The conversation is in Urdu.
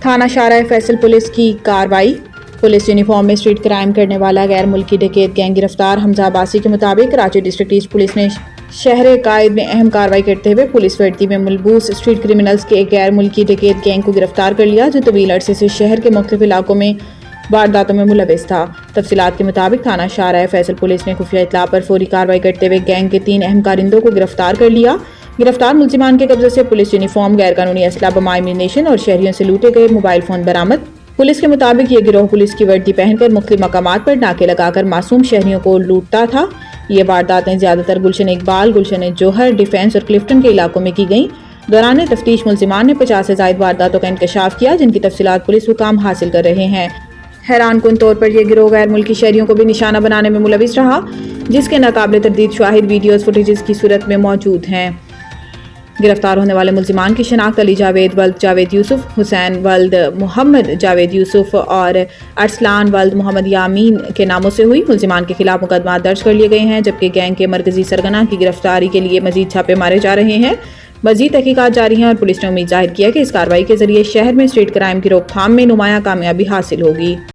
تھانہ شارع فیصل پولیس کی کارروائی۔ پولیس یونیفارم میں اسٹریٹ کرائم کرنے والا غیر ملکی ڈکیت گینگ گرفتار۔ حمزہ عباسی کے مطابق کراچی ڈسٹرکٹ ایسٹ پولیس نے شہر قائد میں اہم کارروائی کرتے ہوئے پولیس وردی میں ملبوس اسٹریٹ کرمنلز کے ایک غیر ملکی ڈکیت گینگ کو گرفتار کر لیا جو طویل عرصے سے شہر کے مختلف علاقوں میں وارداتوں میں ملوث تھا۔ تفصیلات کے مطابق تھانہ شارع فیصل پولیس نے خفیہ اطلاع پر فوری کارروائی کرتے ہوئے گینگ کے 3 اہم کارندوں کو گرفتار کر لیا۔ گرفتار ملزمان کے قبضے سے پولیس یونیفارم، غیر قانونی اسلحہ، بم ایمونیشن اور شہریوں سے لوٹے گئے موبائل فون برآمد۔ پولیس کے مطابق یہ گروہ پولیس کی وردی پہن کر مختلف مقامات پر ناکے لگا کر معصوم شہریوں کو لوٹتا تھا۔ یہ وارداتیں زیادہ تر گلشن اقبال، گلشن جوہر، ڈیفنس اور کلفٹن کے علاقوں میں کی گئیں۔ دوران تفتیش ملزمان نے 50 سے زائد وارداتوں کا انکشاف کیا جن کی تفصیلات پولیس حکام حاصل کر رہے ہیں۔ حیران کن طور پر یہ گروہ غیر ملکی شہریوں کو بھی نشانہ بنانے میں ملوث رہا جس کے ناقابل تردید شواہد ویڈیوز فوٹیجز کی صورت میں موجود ہیں۔ گرفتار ہونے والے ملزمان کی شناخت علی جاوید ولد جاوید یوسف، حسین ولد محمد جاوید یوسف اور ارسلان ولد محمد یامین کے ناموں سے ہوئی۔ ملزمان کے خلاف مقدمات درج کر لیے گئے ہیں جبکہ گینگ کے مرکزی سرگنا کی گرفتاری کے لیے مزید چھاپے مارے جا رہے ہیں۔ مزید تحقیقات جاری ہیں اور پولیس نے امید ظاہر کی ہے کہ اس کارروائی کے ذریعے شہر میں اسٹریٹ کرائم کی روک تھام میں نمایاں کامیابی حاصل ہوگی۔